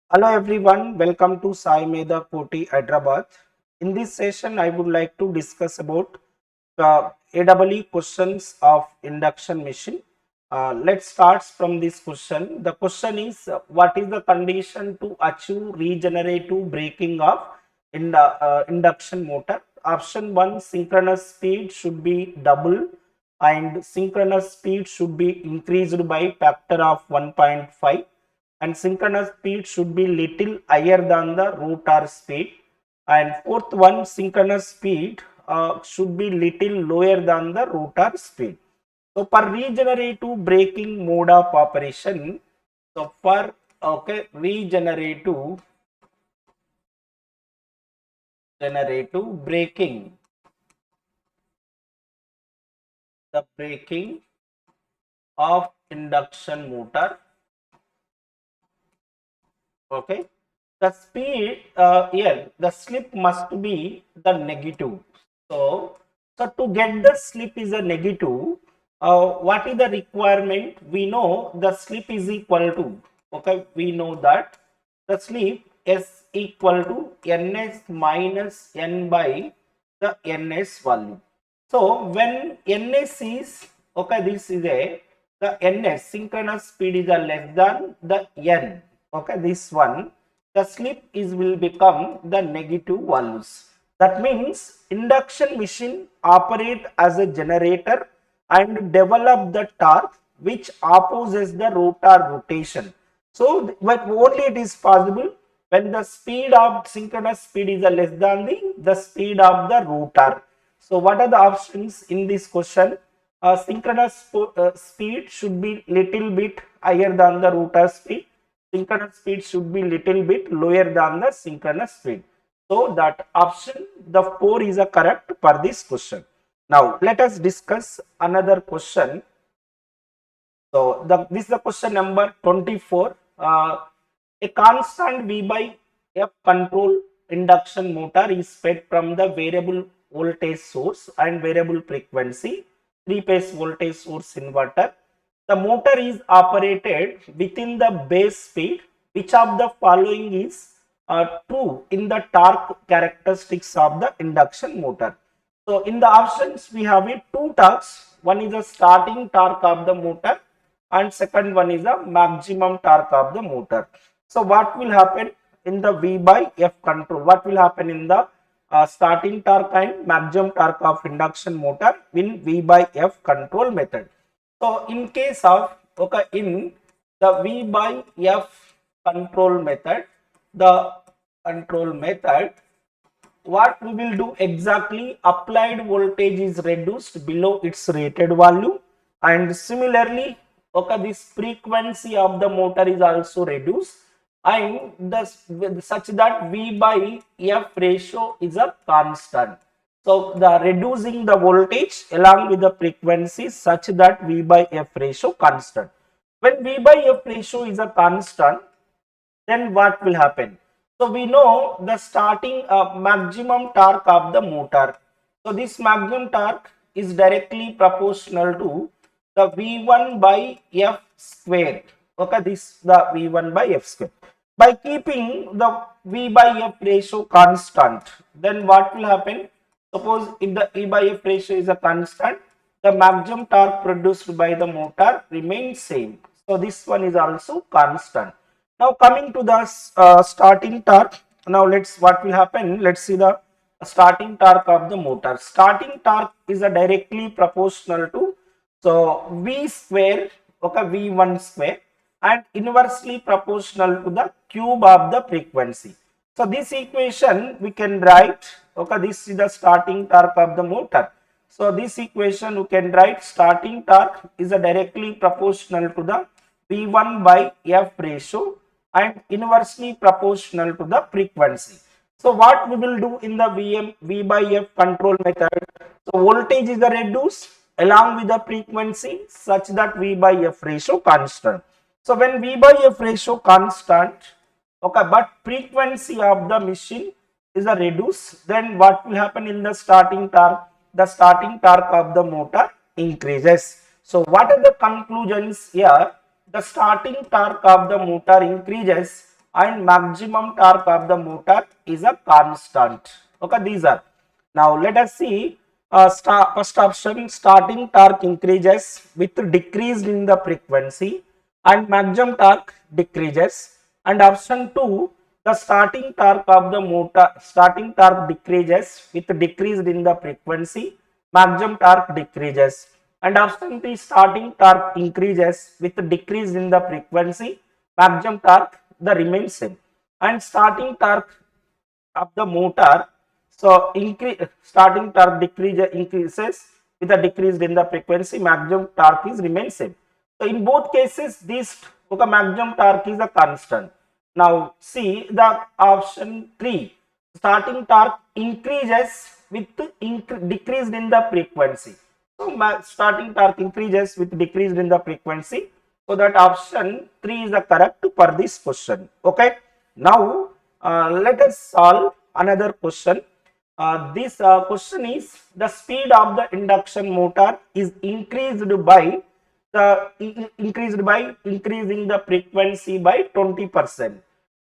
Hello everyone, welcome to SAIMEDHA Koti Hyderabad. In this session, I would like to discuss about the AEE questions of induction machine. Let's start from this question. The question is, what is the condition to achieve regenerative braking of induction motor? Option 1, synchronous speed should be double and synchronous speed should be increased by factor of 1.5 and synchronous speed should be little higher than the rotor speed, and fourth one, synchronous speed should be little lower than the rotor speed. So for regenerative braking mode of operation, so for regenerative braking, the braking of induction motor, okay, the speed here, the slip must be the negative. So to get the slip is a negative, what is the requirement? We know the slip is equal to, okay, we know that the slip is equal to ns minus n by the ns value. So when ns is, okay, this is a, the ns synchronous speed is a less than the n, okay, this one, the slip is will become the negative values. That means induction machine operate as a generator and develop the torque which opposes the rotor rotation. So but only it is possible when the speed of synchronous speed is less than the speed of the rotor. So what are the options in this question? Synchronous speed should be little bit higher than the rotor speed. Synchronous speed should be little bit lower than the synchronous speed. So that option, the 4 is a correct for this question. Now let us discuss another question. So this is the question number 24. A constant V by F control induction motor is fed from the variable voltage source and variable frequency 3-phase voltage source inverter. The motor is operated within the base speed. Which of the following is true in the torque characteristics of the induction motor? So in the options we have it two torques. One is the starting torque of the motor and second one is the maximum torque of the motor. So what will happen in the V by F control? What will happen in the starting torque and maximum torque of induction motor in V by F control method? So in case of, okay, in the V by F control method, what we will do exactly, applied voltage is reduced below its rated value, and similarly, okay, this frequency of the motor is also reduced, and such that V by F ratio is a constant. So the reducing the voltage along with the frequency such that V by F ratio constant. When V by F ratio is a constant, then what will happen? So we know the starting maximum torque of the motor. So this maximum torque is directly proportional to the V1 by F square. Okay, this the V1 by F square. By keeping the V by F ratio constant, then what will happen? Suppose if the V by F ratio is a constant, the maximum torque produced by the motor remains same. So this one is also constant. Now coming to the starting torque. Now what will happen? Let's see the starting torque of the motor. Starting torque is a directly proportional to, so V square, okay, V1 square, and inversely proportional to the cube of the frequency. So this equation we can write, okay, this is the starting torque of the motor. So this equation we can write, starting torque is a directly proportional to the V1 by F ratio and inversely proportional to the frequency. So what we will do in the V by F control method? So voltage is reduced along with the frequency such that V by F ratio constant. So when V by F ratio constant, okay, but frequency of the machine is reduced, then what will happen in the starting torque? The starting torque of the motor increases. So what are the conclusions here? The starting torque of the motor increases and maximum torque of the motor is a constant. Okay, these are. Now let us see first option, starting torque increases with decrease in the frequency and maximum torque decreases, and option 2, the starting torque of the motor, starting torque decreases with decrease in the frequency, maximum torque decreases, and option 3, starting torque increases with decrease in the frequency, maximum torque the remains same, and starting torque of the motor, so increase, starting torque increases with a decrease in the frequency, maximum torque is remains same. So in both cases, this maximum torque is a constant. Now see the option 3, starting torque increases with decreased in the frequency. So starting torque increases with decreased in the frequency. So that option 3 is the correct for this question. Okay. Now let us solve another question. This question is, the speed of the induction motor is increased by increasing the frequency by 20%.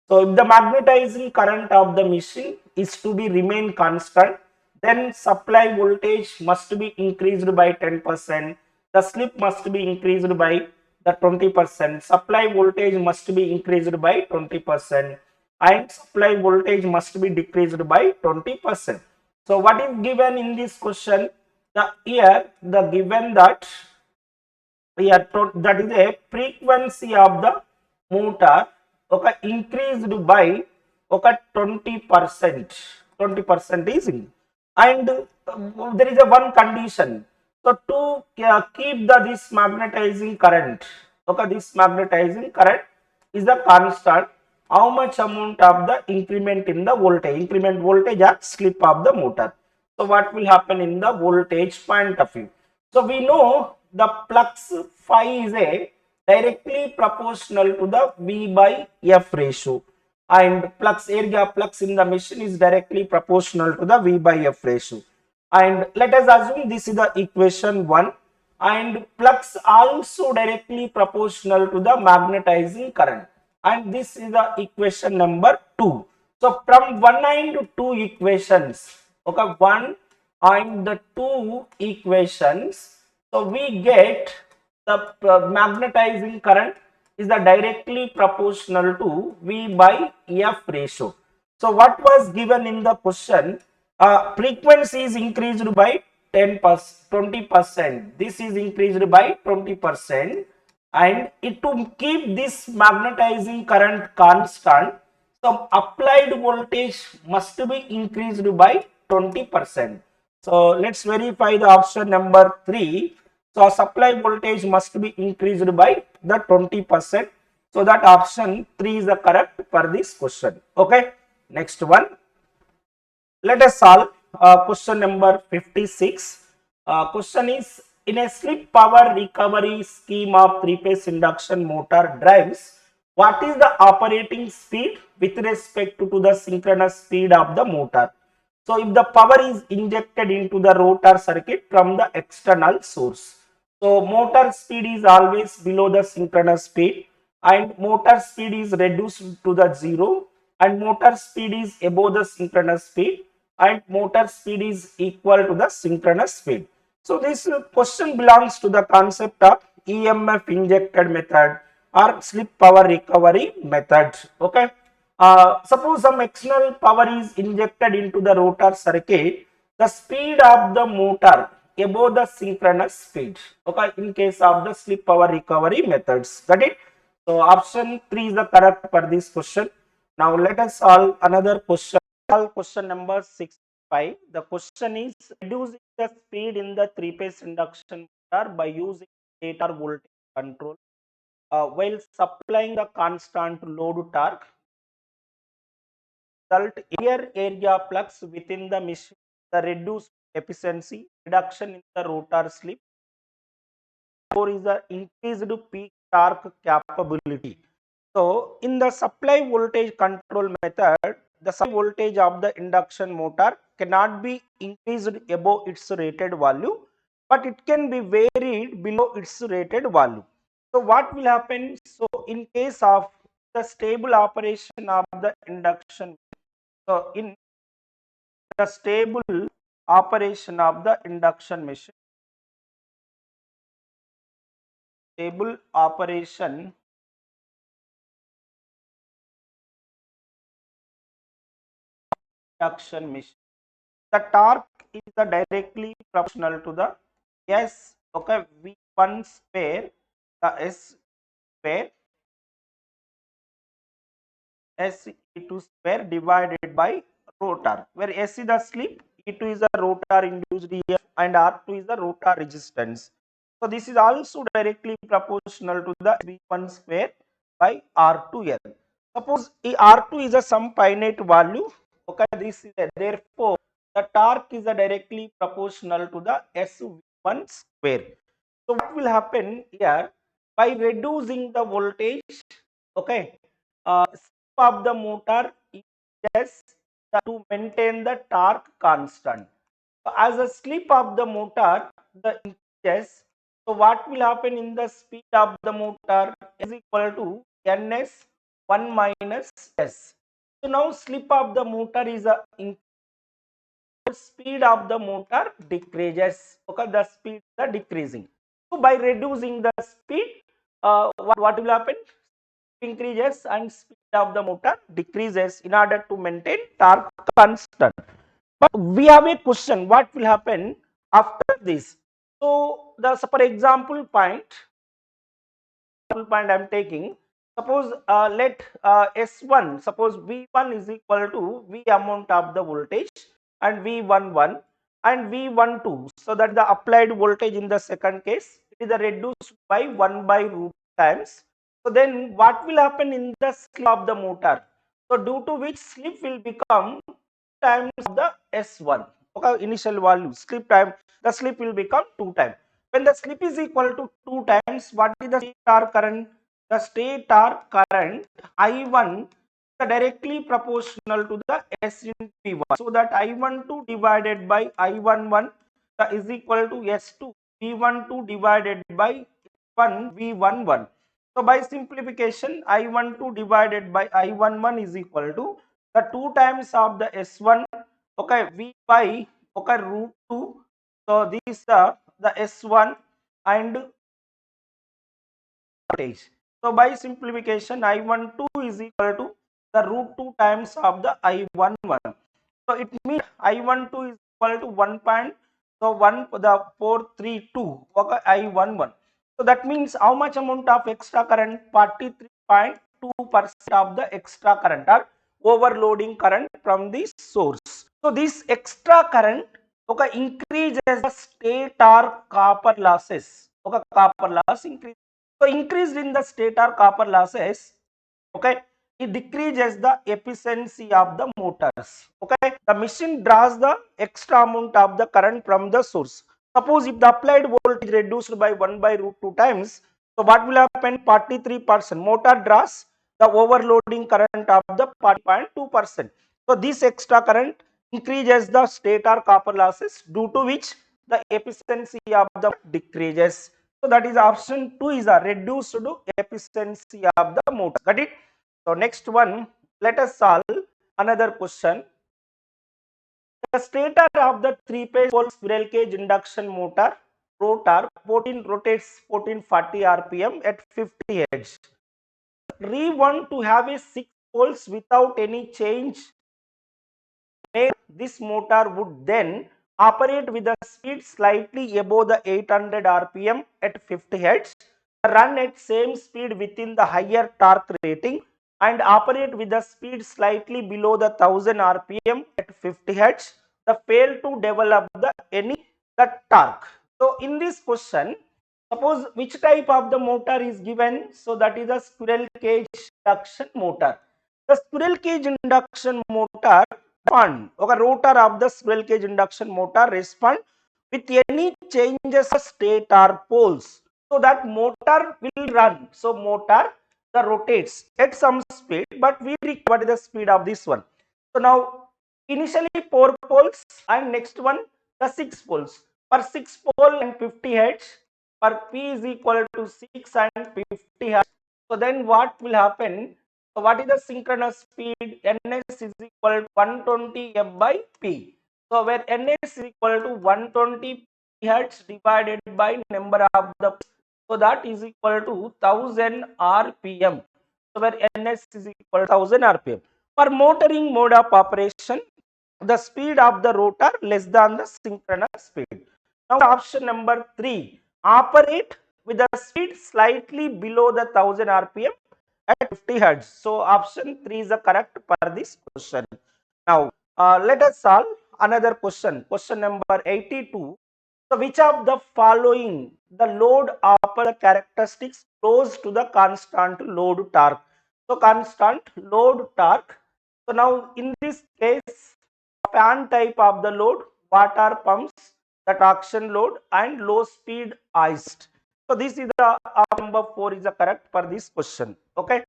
So if the magnetizing current of the machine is to be remain constant, then supply voltage must be increased by 10%. The slip must be increased by the 20%. Supply voltage must be increased by 20%, and supply voltage must be decreased by 20%. So what is given in this question? The given that that is a frequency of the motor increased by 20%. 20% is in, and there is a one condition. So to keep this magnetizing current, this magnetizing current is the constant. How much amount of the increment in the voltage or slip of the motor? So what will happen in the voltage point of view? So we know the flux phi is a directly proportional to the V by F ratio, and air gap flux in the machine is directly proportional to the V by F ratio. And let us assume this is the equation 1, and flux also directly proportional to the magnetizing current, and this is the equation number 2. So from 1 and 2 equations, 1 and the 2 equations, so we get the magnetizing current is the directly proportional to V by F ratio. So what was given in the question? Frequency is increased by 20%. This is increased by 20%, and to keep this magnetizing current constant, so applied voltage must be increased by 20%. So let's verify the option number 3. So supply voltage must be increased by the 20%. So that option 3 is the correct for this question. Okay. Next one. Let us solve question number 56. Question is, in a slip power recovery scheme of 3-phase induction motor drives, what is the operating speed with respect to the synchronous speed of the motor? So if the power is injected into the rotor circuit from the external source, so motor speed is always below the synchronous speed, and motor speed is reduced to the 0, and motor speed is above the synchronous speed, and motor speed is equal to the synchronous speed. So this question belongs to the concept of EMF injected method or slip power recovery method. Okay. Suppose some external power is injected into the rotor circuit, the speed of the motor above the synchronous speed. Okay, in case of the slip power recovery methods. Got it? So option 3 is the correct for this question. Now let us solve another question. Question number 65. The question is, reducing the speed in the 3-phase induction motor by using stator voltage control while supplying the constant load torque result air gap flux within the machine, the reduced efficiency, reduction in the rotor slip, or is the increased peak torque capability. So in the supply voltage control method, the supply voltage of the induction motor cannot be increased above its rated value, but it can be varied below its rated value. So what will happen? So in case of the stable operation of the induction. So in the stable operation of the induction machine, stable operation induction machine, the torque is the directly proportional to the S, okay, V1 square, the S square, S E2 square divided by rotor, where S is the slip, E2 is the rotor induced EF, and R2 is the rotor resistance. So this is also directly proportional to the V1 square by R2L. Suppose R2 is a some finite value, okay, this is therefore the torque is directly proportional to the SV1 square. So what will happen here, by reducing the voltage, okay, slip of the motor is to maintain the torque constant. So as a slip of the motor the increases, so what will happen in the speed of the motor is equal to ns 1 minus s. So now slip of the motor is a speed of the motor decreases, okay, the speed is decreasing. So by reducing the speed, what will happen, increases and speed of the motor decreases in order to maintain torque constant. But we have a question, what will happen after this? So the for example point I am taking, suppose let S1, suppose V1 is equal to V amount of the voltage and V11 and V12. So that the applied voltage in the second case, it is reduced by 1 by root times. So then what will happen in the slip of the motor? So due to which slip will become times of the S1, okay, initial value, slip time, the slip will become 2 times. When the slip is equal to 2 times, what is the stator current? The stator current I1 is directly proportional to the S into V1. So that I12 divided by I11 is equal to S2 V12 divided by 1 V11. So by simplification, I12 divided by I11 is equal to the 2 times of the S1, okay, V by, okay, root 2. So this is the S1 and voltage. So by simplification, I12 is equal to the root 2 times of the I11. So it means I12 is equal to 1 point, so 1 the 432, okay, I11. So that means how much amount of extra current? 43.2% of the extra current or overloading current from the source. So this extra current, okay, increases the stator copper losses. Okay, copper loss increase. So increased in the stator copper losses, okay, it decreases the efficiency of the motors. Okay, the machine draws the extra amount of the current from the source. Suppose if the applied voltage reduced by 1 by root 2 times, so what will happen? 43%. Motor draws the overloading current of the 40.2%. So this extra current increases the stator copper losses, due to which the efficiency of the decreases. So that is option 2 is a reduced efficiency of the motor. Got it? So next one, let us solve another question. The stator of the 3-phase squirrel cage induction motor rotor 14 rotates 1440 rpm at 50 Hz. We want to have a 6 poles without any change. This motor would then operate with a speed slightly above the 800 rpm at 50 Hz, run at same speed within the higher torque rating, and operate with a speed slightly below the 1000 rpm at 50 Hz. The fail to develop the torque. So in this question, suppose which type of the motor is given? So that is a squirrel cage induction motor. The squirrel cage induction motor respond, okay, rotor of the squirrel cage induction motor respond with any changes of stator poles. So that motor will run. So motor the rotates at some speed, but we require the speed of this one. So now initially 4 poles and next one the 6 poles. Per 6 pole and 50 Hz, per P is equal to 6 and 50 Hz. So then what will happen? So what is the synchronous speed? Ns is equal to 120 f by p. So where Ns is equal to 120 hertz divided by number of the, so that is equal to 1000 rpm. So where Ns is equal to 1000 rpm. For motoring mode of operation, the speed of the rotor less than the synchronous speed. Now option number 3, operate with the speed slightly below the 1000 rpm at 50 hertz. So option 3 is the correct for this question. Now let us solve another question. Question number 82. So which of the following the load upper characteristics close to the constant load torque? So constant load torque. So now in this case, fan type of the load, water pumps, the traction load and low speed hoist. So this is the number 4 is the correct for this question. Okay.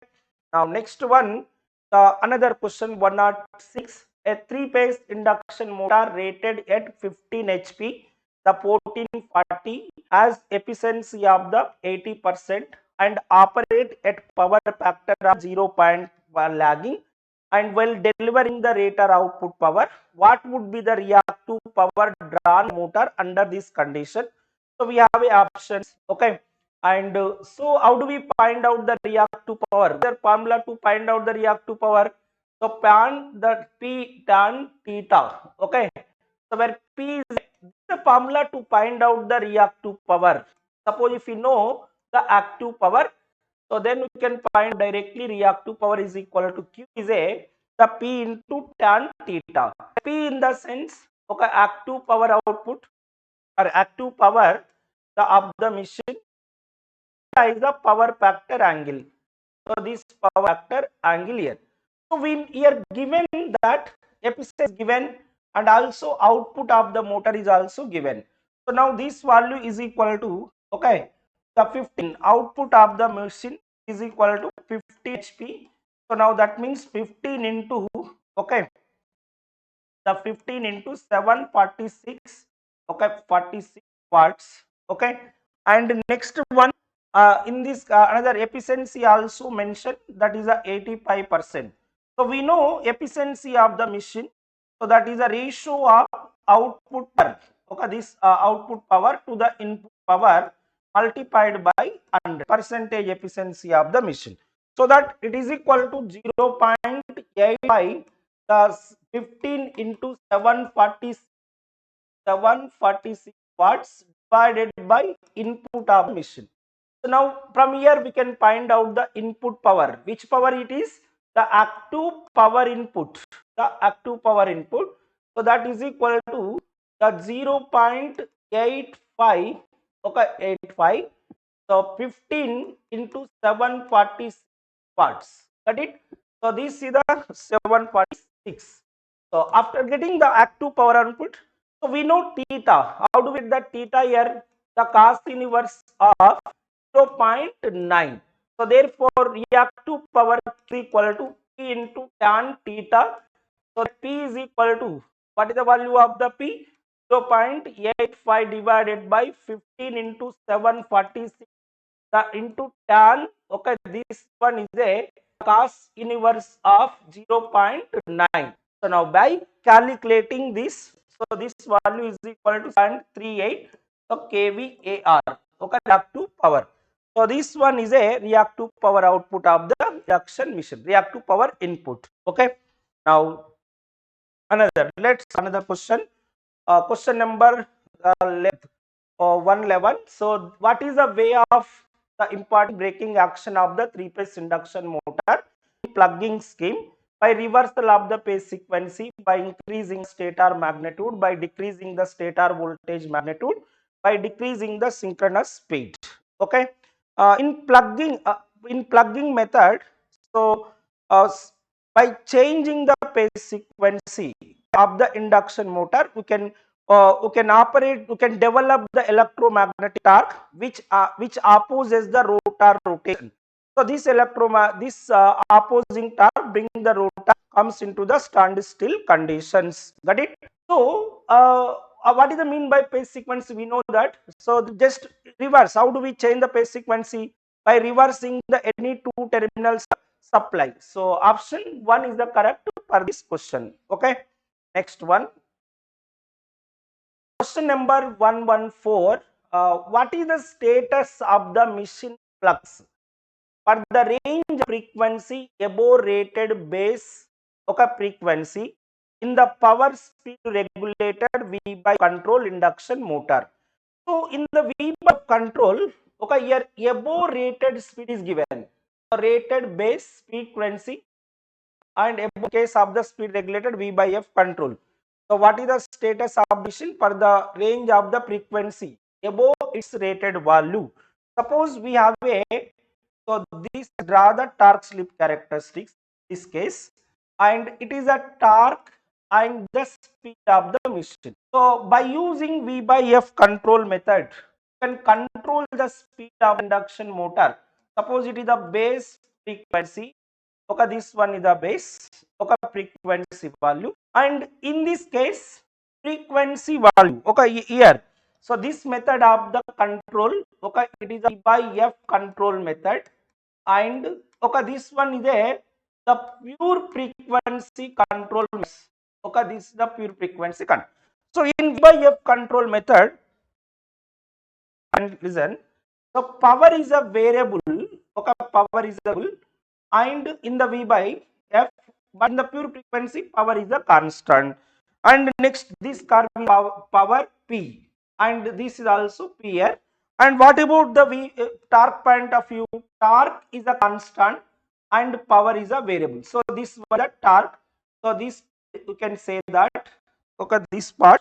Now next one, another question 106. A three-phase induction motor rated at 15 HP, the 1440 has efficiency of the 80% and operate at power factor of 0.1 lagging, and while delivering the rated output power, what would be the reactive power drawn motor under this condition? So we have options. Okay. And so how do we find out the reactive power? The formula to find out the reactive power. So pan the P tan theta. Okay. So where P is the formula to find out the reactive power. Suppose if you know the active power, so then we can find directly reactive power is equal to Q is a the P into tan theta. P in the sense, okay, active power output or active power the of the machine is the power factor angle. So this power factor angle here. So we here given that efficiency is given and also output of the motor is also given. So now this value is equal to, okay, the 15 output of the machine is equal to 50 HP. So now that means 15 into, okay, the 15 into 746, okay, 46 watts. Okay. And next one, in this another efficiency also mentioned, that is a 85%. So we know efficiency of the machine, so that is a ratio of output power, okay, this output power to the input power multiplied by 100 percentage efficiency of the machine, so that it is equal to 0.85, the 15 into 746 watts divided by input of machine. So now from here we can find out the input power. Which power it is? The active power input. The active power input. So that is equal to the 0.85, okay, 85. So 15 into 746 watts. Got it? So this is the 746. So after getting the active power output, so we know theta. How do we get the theta here? The cos inverse of 0.9. So therefore reactive power is equal to P into tan theta. So P is equal to, what is the value of the P? 0.85 divided by 15 into 746, the into tan, okay, this one is a cos inverse of 0.9. So now by calculating this, so this value is equal to 0.38, so kVAR, okay, reactive power. So this one is a reactive power output of the induction machine, reactive power input. Okay. Now another question. Question number 111. So what is the way of the important braking action of the three-phase induction motor plugging scheme? By reversal of the phase frequency, by increasing stator magnitude, by decreasing the stator voltage magnitude, by decreasing the synchronous speed. Okay. In plugging method, so by changing the phase frequency of the induction motor, we can operate, we can develop the electromagnetic torque which opposes the rotor rotation. So this opposing torque bring the rotor comes into the standstill conditions. Got it? So what is the mean by phase frequency? We know that. So just reverse. How do we change the phase frequency? By reversing the any two terminals supply. So option 1 is the correct for this question. Okay, next one. Question number 114. What is the status of the machine flux for the range of frequency above rated base frequency in the power speed regulated V by control induction motor? So in the V by control, here above rated speed is given, rated base frequency, and above case of the speed regulated V by F control. So what is the status of machine for the range of the frequency above its rated value? Suppose we have a, so this draw the torque slip characteristics this case, and it is a torque and the speed of the machine. So by using V by F control method, you can control the speed of induction motor. Suppose it is the base frequency, this one is the base frequency value, and in this case frequency value here. So this method of the control, it is a V by F control method, and this one is the pure frequency control. This is the pure frequency control. So in V by F control method, and listen, so power is a variable, power is a variable, and in the V by F, but in the pure frequency power is a constant. And next this curve is power P, and this is also P here. And what about the torque point of view? Torque is a constant and power is a variable. So this was the torque. So this you can say that this part.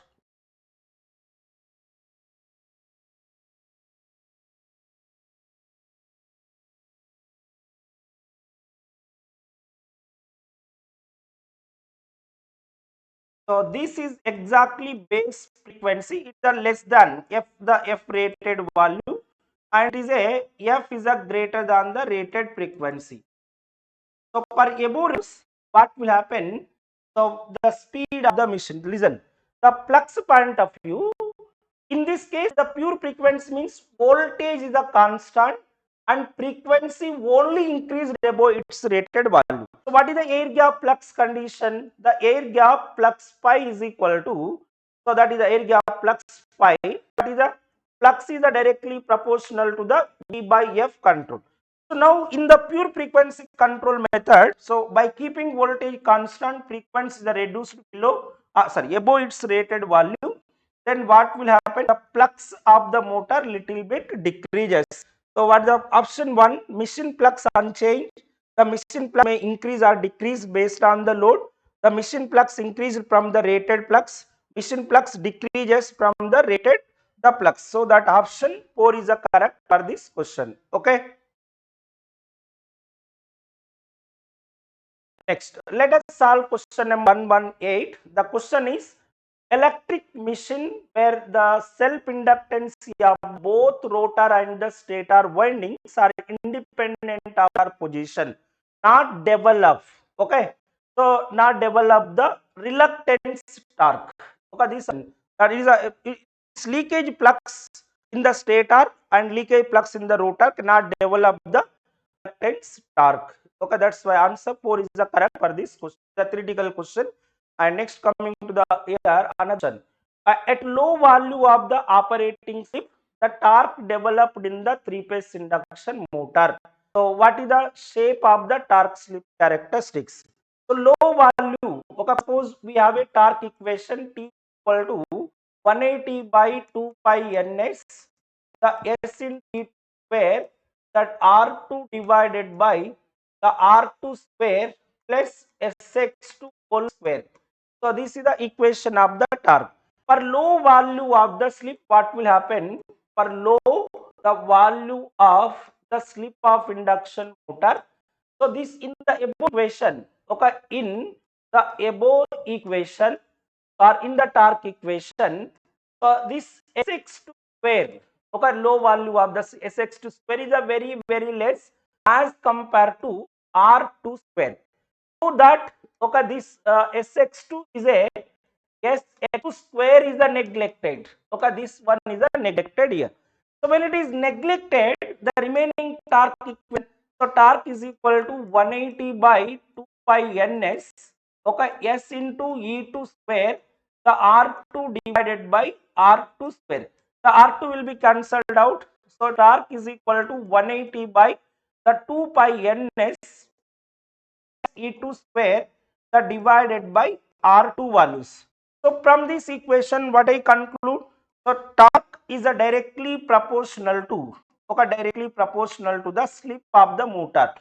So this is exactly base frequency. It's a less than F, the F rated value, and it is a F is a greater than the rated frequency. So for above, what will happen? So the speed of the machine. Listen, the flux point of view. In this case, the pure frequency means voltage is a constant and frequency only increased above its rated value. So what is the air gap flux condition? The air gap flux phi is equal to, so that is the air gap flux phi. That is the flux is directly proportional to the V by F control. So now in the pure frequency control method, so by keeping voltage constant, frequency is reduced below, above its rated value, then what will happen? The flux of the motor little bit decreases. So what the option 1, machine flux unchanged. The machine flux may increase or decrease based on the load. The machine flux increased from the rated flux. Machine flux decreases from the rated the flux. So that option 4 is the correct for this question. Okay. Next, let us solve question number 118. The question is, electric machine where the self-inductance of both rotor and the stator windings are independent of their position, not develop. Okay, so not develop the reluctance torque. Okay, this one, that is a it's leakage flux in the stator and leakage flux in the rotor cannot develop the reluctance torque. Okay, that's why answer 4 is the correct for this question, the theoretical question. And next, coming to the here, another at low value of the operating slip, the torque developed in the three-phase induction motor. So what is the shape of the torque slip characteristics? So low value, okay, suppose we have a torque equation T equal to 180 by 2 pi ns, the S in T square, that R2 divided by the R2 square plus Sx2 whole square. So this is the equation of the torque. For low value of the slip, what will happen? For low, the value of the slip of induction motor. So this in the above equation, okay, in the above equation or in the torque equation, this Sx2 square, okay, low value of the Sx2 square is a very less as compared to R2 square. So that, okay, this Sx2 is a Sx2 square is the neglected. Okay, this one is a neglected here. So when it is neglected, the remaining torque equation, So torque is equal to 180 by 2 pi ns, okay, s into E2 square, the R2 divided by R2 square. The R2 will be cancelled out. So torque is equal to 180 by the 2 pi ns E2 square, the divided by R2 values. So from this equation, what I conclude? So torque is a directly proportional to, okay, directly proportional to the slip of the motor.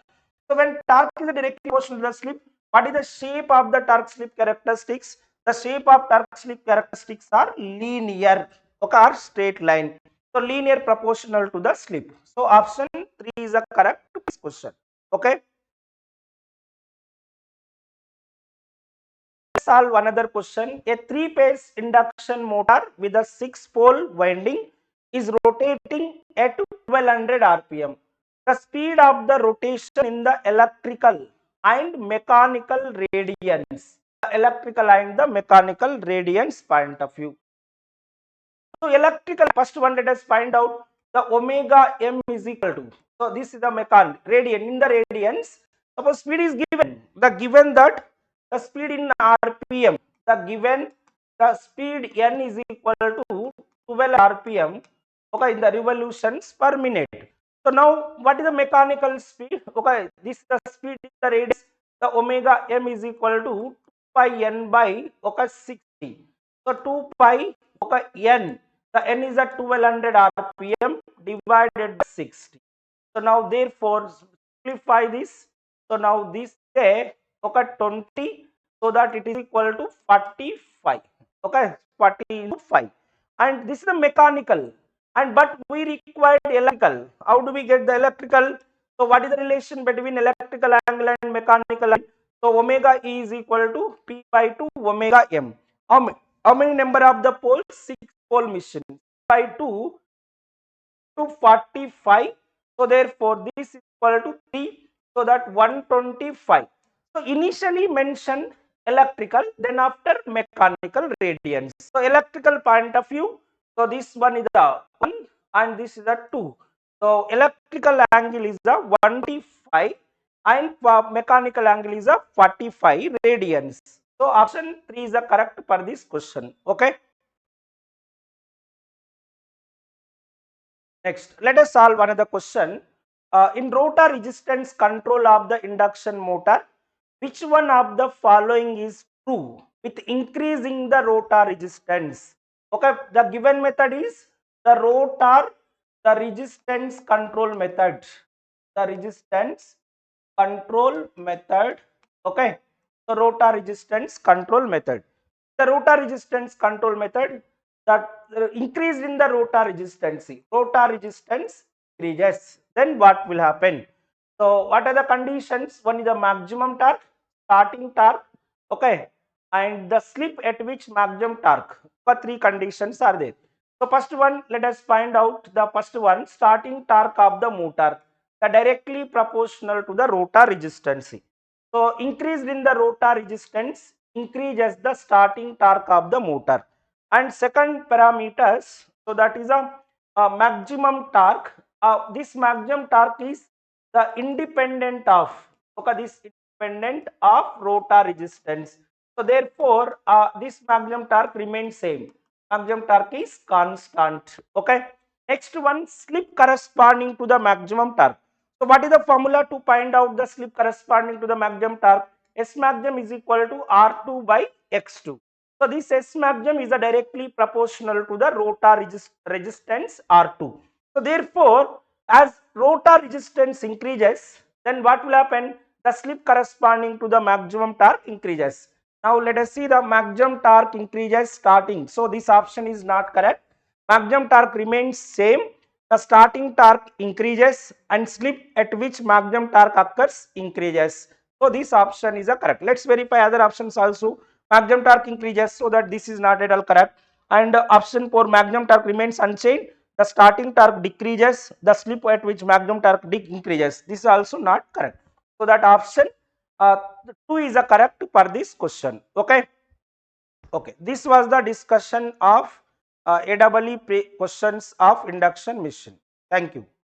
So when torque is directly proportional to the slip, what is the shape of the torque slip characteristics? The shape of torque slip characteristics are linear, okay, or straight line. So linear proportional to the slip. So option 3 is the correct question. Okay. Solve another question. A 3-phase induction motor with a 6-pole winding is rotating at 1200 rpm. The speed of the rotation in the electrical and mechanical radians. Electrical and the mechanical radians point of view. So electrical, first one let us find out the omega m is equal to. So this is the mechanical radian. In the radians, suppose speed is given. The given that the speed in rpm, the speed n is equal to 12 rpm. Okay, in the revolutions per minute. So now what is the mechanical speed? Okay, this is the speed in the radius. The omega m is equal to 2 pi n by, okay, 60. So 2 pi, okay, n. The n is at 1200 rpm divided by 60. So now therefore simplify this. So now this say, okay, 20, so that it is equal to 45. Okay, 40 into 5. And this is the mechanical. And but we required electrical. How do we get the electrical? So what is the relation between electrical angle and mechanical angle? So omega E is equal to P by 2 omega M. How many number of the poles? 6 pole machine. By 2 to 45. So therefore this is equal to 3. So that 125. So initially mentioned electrical, then after mechanical radians. So electrical point of view, so this one is the 1 and this is the 2. So electrical angle is the 125 and mechanical angle is a 45 radians. So option 3 is the correct for this question. Okay. Next, let us solve another question. In rotor resistance control of the induction motor, which one of the following is true with increasing the rotor resistance? Okay, the given method is the resistance control method. The resistance control method. Okay, the rotor resistance control method. The rotor resistance control method, that increased in the rotor resistance increases, then what will happen? So what are the conditions? One is the maximum torque, starting torque, okay, and the slip at which maximum torque. For 3 conditions are there. So first one, let us find out the first one, starting torque of the motor, the directly proportional to the rotor resistance. So increased in the rotor resistance increases the starting torque of the motor. And second parameters, so that is a maximum torque. This maximum torque is the independent of, okay, this independent of rotor resistance. So therefore this maximum torque remains same. Maximum torque is constant. Okay. Next one, slip corresponding to the maximum torque. So what is the formula to find out the slip corresponding to the maximum torque? S maximum is equal to R2 by X2. So this S maximum is directly proportional to the rotor resistance R2. So therefore, as rotor resistance increases, then what will happen? The slip corresponding to the maximum torque increases. Now let us see the maximum torque increases starting. So this option is not correct. Maximum torque remains same. The starting torque increases and slip at which maximum torque occurs increases. So this option is a correct. Let's verify other options also. Maximum torque increases, so that this is not at all correct. And option 4, maximum torque remains unchanged. The starting torque decreases. The slip at which maximum torque increases. This is also not correct. So that option 2 is a correct for this question. Okay. Okay. This was the discussion of AEE questions of induction machine. Thank you.